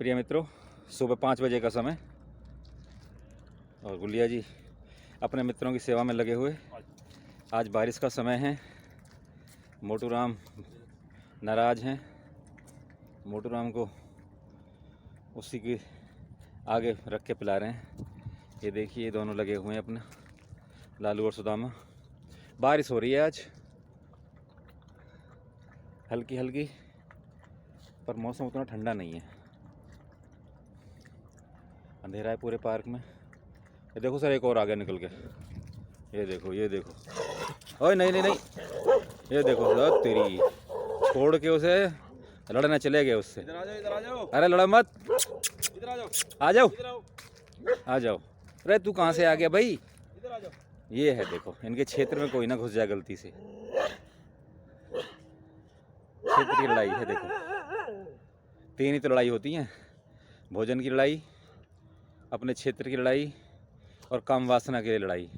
प्रिय मित्रों, सुबह 5 बजे का समय और गुलिया जी अपने मित्रों की सेवा में लगे हुए। आज बारिश का समय है। मोटू राम नाराज़ हैं। मोटू राम को उसी के आगे रख के पिला रहे हैं। ये देखिए, ये दोनों लगे हुए हैं अपना, लालू और सुदामा। बारिश हो रही है आज हल्की हल्की, पर मौसम उतना ठंडा नहीं है। अंधेरा है पूरे पार्क में। ये देखो सर, एक और आ गया निकल के। ये देखो, ये देखो। ओए नहीं नहीं नहीं, ये देखो सर, तेरी छोड़ के उसे लड़ना चले गए उससे। इधर आ जाओ। अरे लड़ा मत, इधर आ जाओ। आ जाओ, इधर आओ। आ जाओ। अरे तू कहाँ से आ गया भाई? इधर आ जाओ। ये है, देखो, इनके क्षेत्र में कोई ना घुस जाए गलती से। क्षेत्र की लड़ाई है, देखो। 3 ही तो लड़ाई होती हैं: भोजन की लड़ाई, अपने क्षेत्र की लड़ाई और काम वासना के लिए लड़ाई।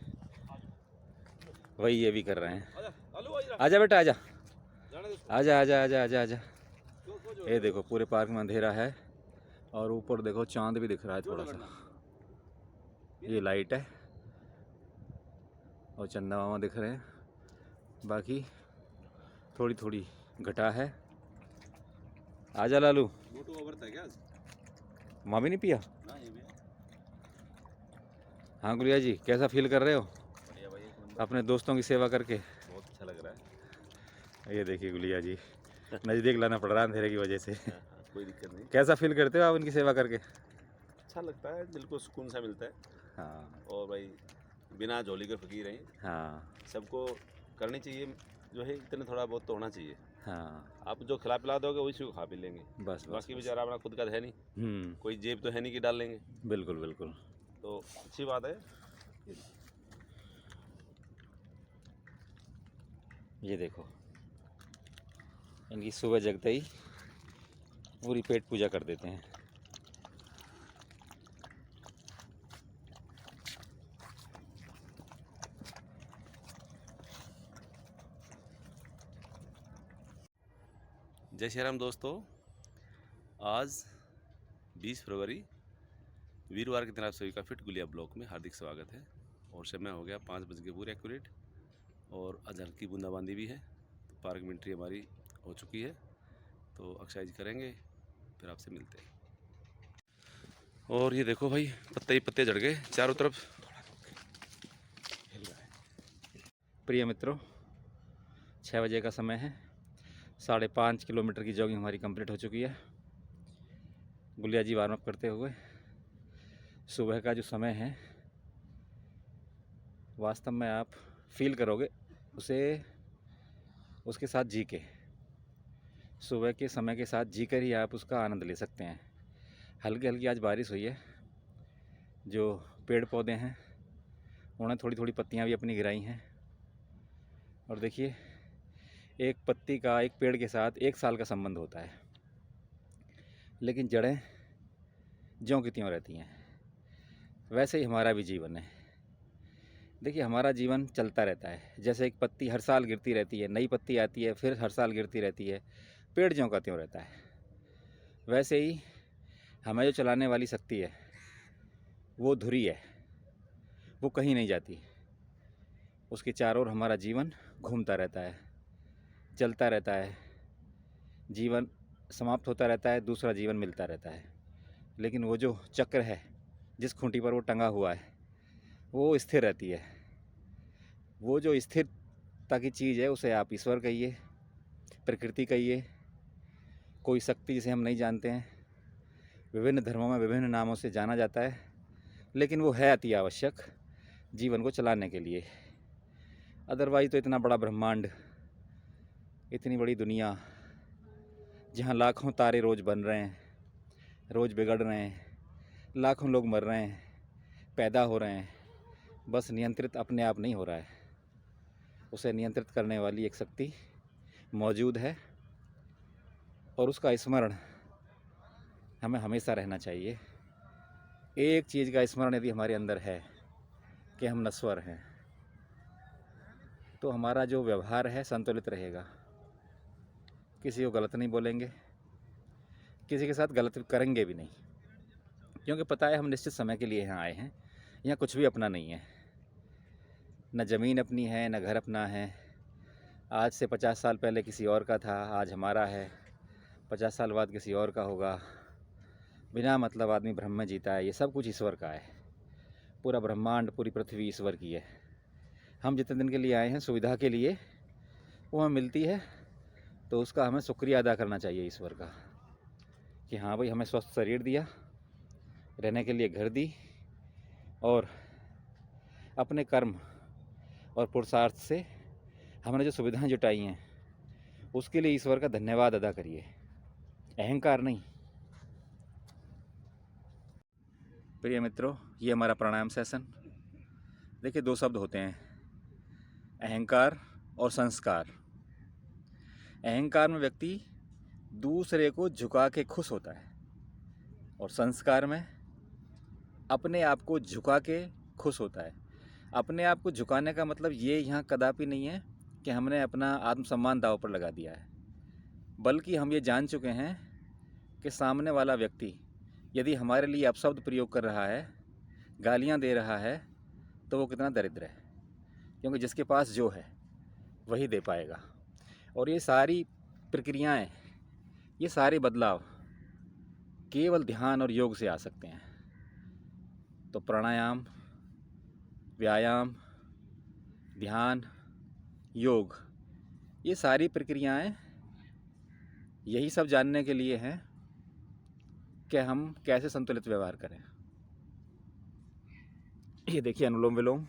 वही ये भी कर रहे हैं। आजा बेटा, आजा आजा आजा आजा आजा आजा। ये देखो, पूरे पार्क में अंधेरा है और ऊपर देखो चांद भी दिख रहा है थोड़ा सा। ये लाइट है और चंदा मामा दिख रहे हैं। बाकी थोड़ी थोड़ी घटा है। आजा लालू। मोटू ओवर था क्या? माँ भी नहीं पिया? ना, ये भी है। हाँ गुलिया जी, कैसा फील कर रहे हो बढ़िया भाई, एक नंबर। अपने दोस्तों की सेवा करके? बहुत अच्छा लग रहा है। ये देखिए गुलिया जी, नज़दीक लाना पड़ रहा है अंधेरे की वजह से। कोई दिक्कत नहीं। कैसा फील करते हो आप उनकी सेवा करके? अच्छा लगता है, दिल को सुकून सा मिलता है। हाँ और भाई, बिना झोली के फकीर हैं। हाँ सबको करनी चाहिए, जो है इतने थोड़ा बहुत तो होना चाहिए। हाँ, आप जो खिला पिला दोगे उसी को खा पी लेंगे। बस बस बाकी बस। बेचारा अपना खुद का है नहीं, कोई जेब तो है नहीं कि डाल लेंगे। बिल्कुल बिल्कुल। तो अच्छी बात है। ये देखो, इनकी सुबह जगते ही पूरी पेट पूजा कर देते हैं। जय श्री राम दोस्तों, आज 20 फरवरी वीरवार के दिन आप सभी का फिट गुलिया ब्लॉक में हार्दिक स्वागत है। और समय हो गया 5 बज के पूरे एक्यूरेट और आज हल्की बूंदाबांदी भी है। तो पार्क में एंट्री हमारी हो चुकी है, तो एक्सरसाइज करेंगे, फिर आपसे मिलते हैं। और ये देखो भाई, पत्ते ही पत्ते झड़ गए चारों तरफ। प्रिय मित्रों, 6 बजे का समय है। 5.5 किलोमीटर की जॉगिंग हमारी कंप्लीट हो चुकी है। गुलिया जी वार्म अप करते हुए। सुबह का जो समय है, वास्तव में आप फील करोगे उसे उसके साथ जी के। सुबह के समय के साथ जी कर ही आप उसका आनंद ले सकते हैं। हल्की हल्की आज बारिश हुई है। जो पेड़ पौधे हैं उन्हें थोड़ी थोड़ी पत्तियां भी अपनी गिराई हैं। और देखिए, एक पत्ती का एक पेड़ के साथ 1 साल का संबंध होता है, लेकिन जड़ें ज्यों की त्यों रहती हैं। वैसे ही हमारा भी जीवन है। देखिए, हमारा जीवन चलता रहता है। जैसे एक पत्ती हर साल गिरती रहती है, नई पत्ती आती है, फिर हर साल गिरती रहती है, पेड़ ज्यों का त्यों रहता है। वैसे ही हमें जो चलाने वाली शक्ति है वो धुरी है, वो कहीं नहीं जाती। उसके चारों ओर हमारा जीवन घूमता रहता है, चलता रहता है। जीवन समाप्त होता रहता है, दूसरा जीवन मिलता रहता है। लेकिन वो जो चक्र है, जिस खूंटी पर वो टंगा हुआ है, वो स्थिर रहती है। वो जो स्थिरता की चीज़ है उसे आप ईश्वर कहिए, प्रकृति कहिए, कोई शक्ति जिसे हम नहीं जानते हैं। विभिन्न धर्मों में विभिन्न नामों से जाना जाता है, लेकिन वो है अति आवश्यक जीवन को चलाने के लिए। अदरवाइज तो इतना बड़ा ब्रह्मांड, इतनी बड़ी दुनिया, जहाँ लाखों तारे रोज़ बन रहे हैं, रोज़ बिगड़ रहे हैं, लाखों लोग मर रहे हैं, पैदा हो रहे हैं, बस नियंत्रित अपने आप नहीं हो रहा है। उसे नियंत्रित करने वाली एक शक्ति मौजूद है और उसका स्मरण हमें हमेशा रहना चाहिए। एक चीज़ का स्मरण यदि हमारे अंदर है कि हम नश्वर हैं, तो हमारा जो व्यवहार है संतुलित रहेगा। किसी को गलत नहीं बोलेंगे, किसी के साथ गलत करेंगे भी नहीं, क्योंकि पता है हम निश्चित समय के लिए यहाँ आए हैं। यहाँ कुछ भी अपना नहीं है, न ज़मीन अपनी है, न घर अपना है। आज से 50 साल पहले किसी और का था, आज हमारा है, 50 साल बाद किसी और का होगा। बिना मतलब आदमी भ्रम में जीता है। ये सब कुछ ईश्वर का है। पूरा ब्रह्मांड, पूरी पृथ्वी ईश्वर की है। हम जितने दिन के लिए आए हैं सुविधा के लिए, वो हमें मिलती है, तो उसका हमें शुक्रिया अदा करना चाहिए ईश्वर का, कि हाँ भाई हमें स्वस्थ शरीर दिया, रहने के लिए घर दी, और अपने कर्म और पुरुषार्थ से हमने जो सुविधाएं जुटाई हैं उसके लिए ईश्वर का धन्यवाद अदा करिए, अहंकार नहीं। प्रिय मित्रों, ये हमारा प्राणायाम सेशन। देखिए, दो शब्द होते हैं, अहंकार और संस्कार। अहंकार में व्यक्ति दूसरे को झुका के खुश होता है, और संस्कार में अपने आप को झुका के खुश होता है। अपने आप को झुकाने का मतलब ये यहाँ कदापि नहीं है कि हमने अपना आत्मसम्मान दांव पर लगा दिया है, बल्कि हम ये जान चुके हैं कि सामने वाला व्यक्ति यदि हमारे लिए अपशब्द प्रयोग कर रहा है, गालियाँ दे रहा है, तो वो कितना दरिद्र है, क्योंकि जिसके पास जो है वही दे पाएगा। और ये सारी प्रक्रियाएं, ये सारे बदलाव केवल ध्यान और योग से आ सकते हैं। तो प्राणायाम, व्यायाम, ध्यान, योग, ये सारी प्रक्रियाएं यही सब जानने के लिए हैं कि हम कैसे संतुलित व्यवहार करें। ये देखिए अनुलोम विलोम,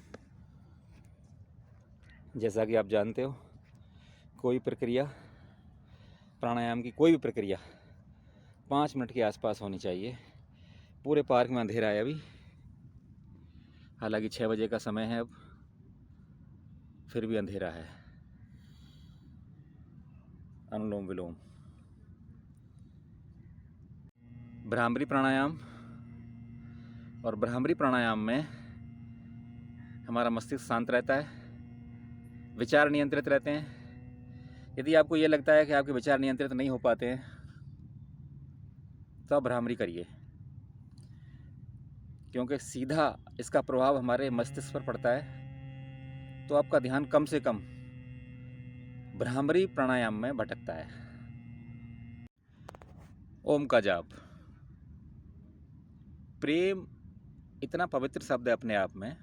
जैसा कि आप जानते हो, कोई प्रक्रिया, प्राणायाम की कोई भी प्रक्रिया 5 मिनट के आसपास होनी चाहिए। पूरे पार्क में अंधेरा है अभी, हालांकि 6 बजे का समय है अब, फिर भी अंधेरा है। अनुलोम विलोम, भ्रामरी प्राणायाम। और भ्रामरी प्राणायाम में हमारा मस्तिष्क शांत रहता है, विचार नियंत्रित रहते हैं। यदि आपको ये लगता है कि आपके विचार नियंत्रित नहीं हो पाते हैं, तो आप भ्रामरी करिए, क्योंकि सीधा इसका प्रभाव हमारे मस्तिष्क पर पड़ता है, तो आपका ध्यान कम से कम भ्रामरी प्राणायाम में भटकता है। ओम का जाप। प्रेम इतना पवित्र शब्द है अपने आप में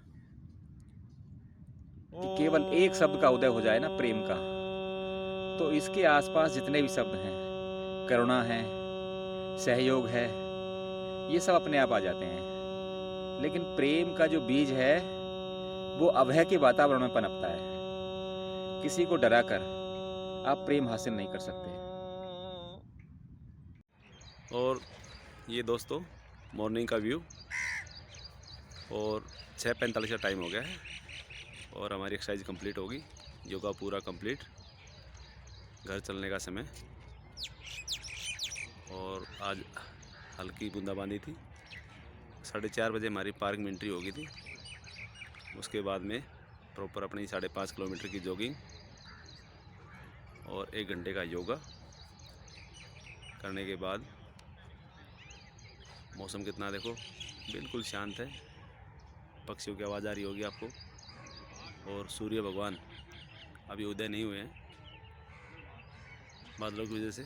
कि केवल एक शब्द का उदय हो जाए ना, प्रेम का, तो इसके आसपास जितने भी शब्द हैं, करुणा है, सहयोग है, ये सब अपने आप आ जाते हैं। लेकिन प्रेम का जो बीज है वो अभय के वातावरण में पनपता है। किसी को डराकर आप प्रेम हासिल नहीं कर सकते। और ये दोस्तों मॉर्निंग का व्यू, और 6:45 का टाइम हो गया है, और हमारी एक्सरसाइज कंप्लीट होगी, योगा पूरा कंप्लीट, घर चलने का समय। और आज हल्की बूंदाबांदी थी। 4:30 बजे हमारी पार्क में एंट्री हो गई थी। उसके बाद में प्रॉपर अपनी 5.5 किलोमीटर की जॉगिंग और 1 घंटे का योगा करने के बाद मौसम कितना देखो, बिल्कुल शांत है, पक्षियों की आवाज़ आ रही होगी आपको, और सूर्य भगवान अभी उदय नहीं हुए हैं बादलों की वजह से।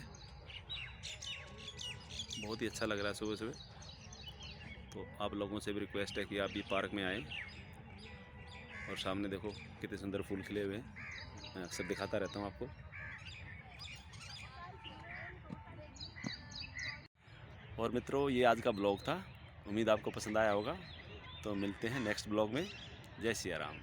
बहुत ही अच्छा लग रहा है सुबह सुबह। तो आप लोगों से भी रिक्वेस्ट है कि आप भी पार्क में आएँ, और सामने देखो कितने सुंदर फूल खिले हुए हैं, मैं अक्सर दिखाता रहता हूँ आपको। और मित्रों, ये आज का ब्लॉग था, उम्मीद आपको पसंद आया होगा। तो मिलते हैं नेक्स्ट ब्लॉग में। जय सिया राम।